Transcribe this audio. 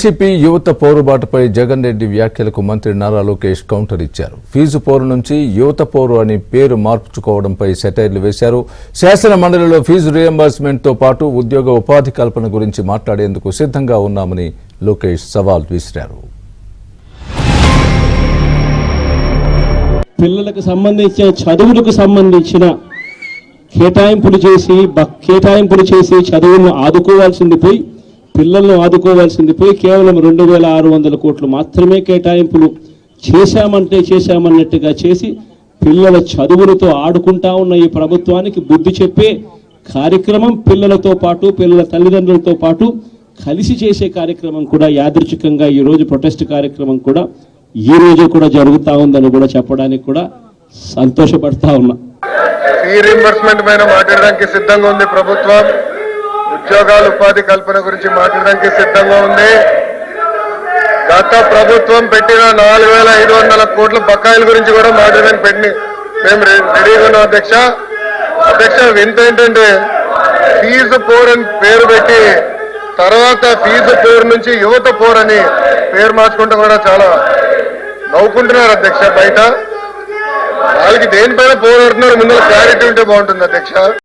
YCP యువత పోరుబాటుపై జగన్ రెడ్డి వ్యాఖ్యలకు మంత్రి నారా లోకేష్ కౌంటర్ ఇచ్చారు. ఫీజు పోరు నుంచి యువత పోరు అని పేరు మార్చుకోవడంపై సెటైర్లు వేశారు. శాసన మండలిలో ఫీజు రియంబర్స్మెంట్ తో పాటు ఉద్యోగ ఉపాధి కల్పన గురించి మాట్లాడేందుకు సిద్ధంగా ఉన్నామని లోకేష్ సవాల్ విసిరారు. పిల్లలకు సంబంధించిన చదువులకు సంబంధించిన కేటాయింపులు చేసి చదువులను ఆదుకోవాల్సింది పోయి పిల్లలను ఆదుకోవాల్సింది పోయి కేవలం 2600 కోట్లు మాత్రమే కేటాయింపులు చేశామన్నట్టుగా చేసి పిల్లల చదువులతో ఆడుకుంటా ఉన్న ఈ ప్రభుత్వానికి బుద్ధి చెప్పే కార్యక్రమం పిల్లలతో పాటు పిల్లల తల్లిదండ్రులతో పాటు కలిసి చేసే కార్యక్రమం కూడా యాదృచ్ఛికంగా ఈ రోజు ప్రొటెస్ట్ కార్యక్రమం కూడా ఈ రోజు కూడా జరుగుతూ ఉందని కూడా చెప్పడానికి కూడా సంతోషపడతా ఉన్నా. ఫీ రీయింబర్స్మెంట్ పైన మాట్లాడడానికి సిద్ధంగా ఉంది ప్రభుత్వం. ఉద్యోగాలు ఉపాధి కల్పన గురించి మాట్లాడడానికి సిద్ధంగా ఉంది. గత ప్రభుత్వం పెట్టిన 4500 కోట్ల బకాయిల గురించి కూడా మాట్లాడడానికి మేము రెడీగా ఉన్నాం అధ్యక్ష. వింత ఏంటంటే ఫీజు పోర్ అని పేరు పెట్టి తర్వాత ఫీజు పోర్ నుంచి యువత పోర్ అని పేరు మార్చుకుంటూ కూడా చాలా నవ్వుకుంటున్నారు అధ్యక్ష. బయట వాళ్ళకి దేనిపైన పోరాడుతున్నారు ముందు క్లారిటీ ఉంటే బాగుంటుంది అధ్యక్ష.